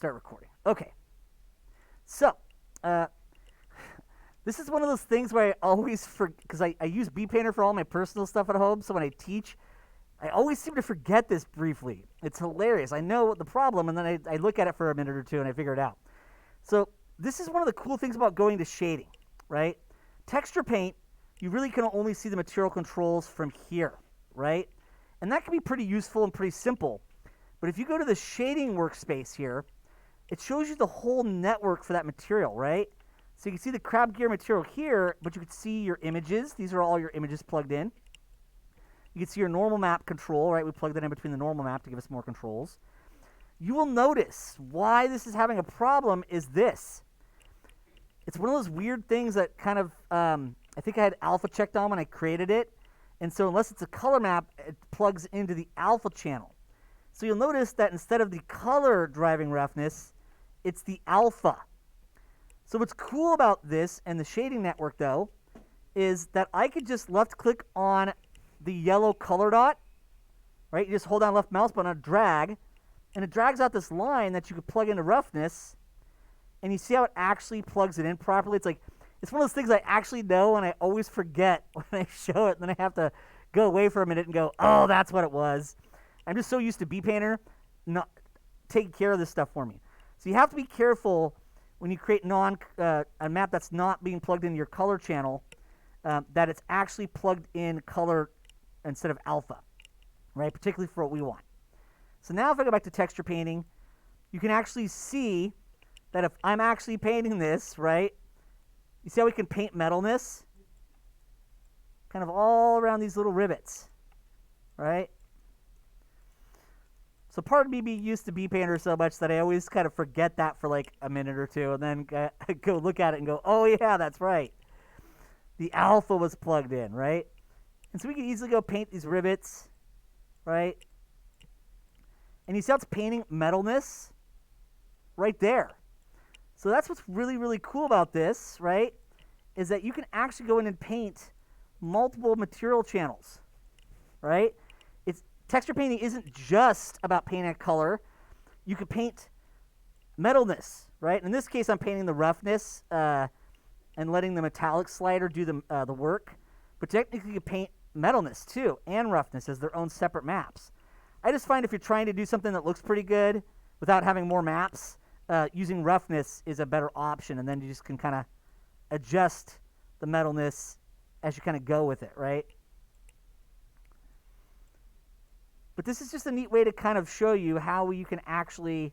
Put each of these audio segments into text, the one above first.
start recording. Okay. So, this is one of those things where I always forget, because I use BPainter for all my personal stuff at home, so when I teach, I always seem to forget this briefly. It's hilarious. I know the problem, and then I look at it for a minute or two, and I figure it out. So, this is one of the cool things about going to shading, right? Texture paint, you really can only see the material controls from here, right? And that can be pretty useful and pretty simple. But if you go to the shading workspace here, it shows you the whole network for that material, right? So you can see the crab gear material here, but you can see your images. These are all your images plugged in. You can see your normal map control, right? We plugged that in between the normal map to give us more controls. You will notice why this is having a problem is this. It's one of those weird things that kind of, I think I had alpha checked on when I created it. And so unless it's a color map, it plugs into the alpha channel. So you'll notice that instead of the color driving roughness, it's the alpha. So what's cool about this and the shading network, though, is that I could just left click on the yellow color dot, right? You just hold down left mouse button and drag, and it drags out this line that you could plug into roughness, and you see how it actually plugs it in properly. It's one of those things I actually know, and I always forget when I show it, and then I have to go away for a minute and go, oh, that's what it was. I'm just so used to BPainter not taking care of this stuff for me. So you have to be careful when you create a map that's not being plugged into your color channel, that it's actually plugged in color instead of alpha, right? Particularly for what we want. So now if I go back to texture painting, you can actually see that if I'm actually painting this, right? You see how we can paint metalness? Kind of all around these little rivets, right? So part of me being used to BPainter so much that I always kind of forget that for like a minute or two, and then go look at it and go, oh yeah, that's right. The alpha was plugged in, right? And so we can easily go paint these rivets, right? And you see how it's painting metalness right there. So that's what's really, really cool about this, right? Is that you can actually go in and paint multiple material channels, right? Texture painting isn't just about painting a color. You could paint metalness, right? In this case, I'm painting the roughness and letting the metallic slider do the work. But technically, you could paint metalness too and roughness as their own separate maps. I just find if you're trying to do something that looks pretty good without having more maps, using roughness is a better option, and then you just can kind of adjust the metalness as you kind of go with it, right? But this is just a neat way to kind of show you how you can actually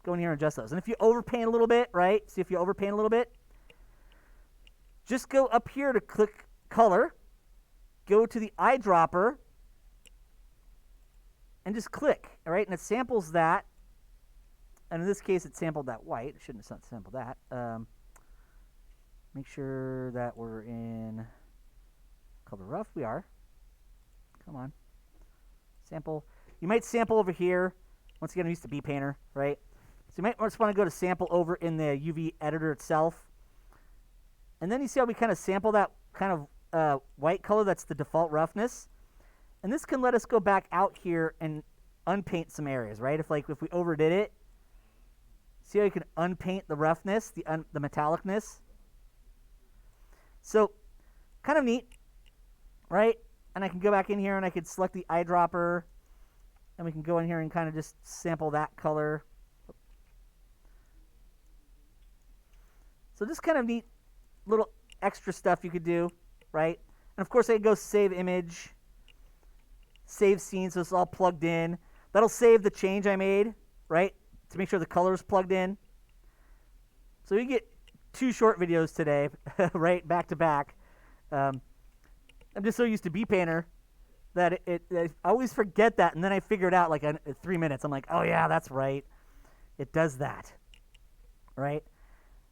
go in here and adjust those. And if you overpaint a little bit, right? See if you overpaint a little bit. Just go up here to click color. Go to the eyedropper. And just click, all right? And it samples that. And in this case, it sampled that white. It shouldn't have sampled that. Make sure that we're in color rough. We are. Come on. Sample. You might sample over here. Once again, I'm used to BPainter, right? So you might just want to go to sample over in the UV editor itself. And then you see how we kind of sample that kind of white color that's the default roughness. And this can let us go back out here and unpaint some areas, right? If we overdid it, see how you can unpaint the roughness, the metallicness. So kind of neat, right? And I can go back in here and I could select the eyedropper, and we can go in here and kind of just sample that color. So just kind of neat little extra stuff you could do, right? And of course I could go save image, save scene, so it's all plugged in. That'll save the change I made, right? To make sure the color is plugged in. So you get 2 short videos today, right? Back to back. I'm just so used to BPainter that I always forget that, and then I figure it out like in 3 minutes. I'm like, oh yeah, that's right. It does that, right?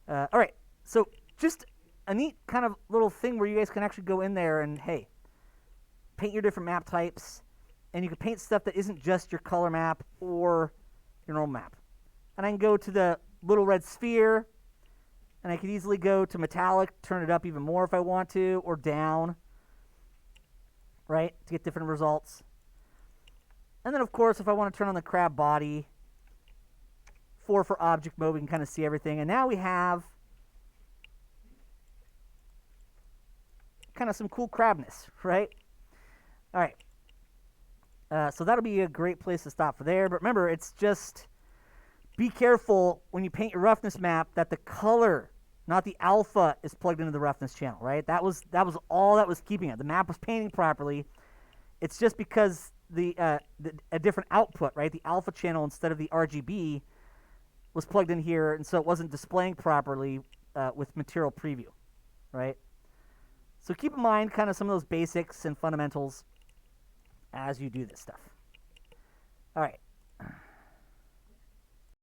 All right, so just a neat kind of little thing where you guys can actually go in there and, hey, paint your different map types, and you can paint stuff that isn't just your color map or your normal map. And I can go to the little red sphere, and I can easily go to metallic, turn it up even more if I want to, or down, right, to get different results. And then, of course, if I want to turn on the crab body, F4 for object mode. We can kind of see everything. And now we have kind of some cool crabness, right? All right. So that'll be a great place to stop for there. But remember, it's just be careful when you paint your roughness map that the color, not the alpha, is plugged into the roughness channel, right? That was all that was keeping it. The map was painting properly. It's just because a different output, right? The alpha channel instead of the RGB was plugged in here, and so it wasn't displaying properly with material preview, right? So keep in mind kind of some of those basics and fundamentals as you do this stuff. All right.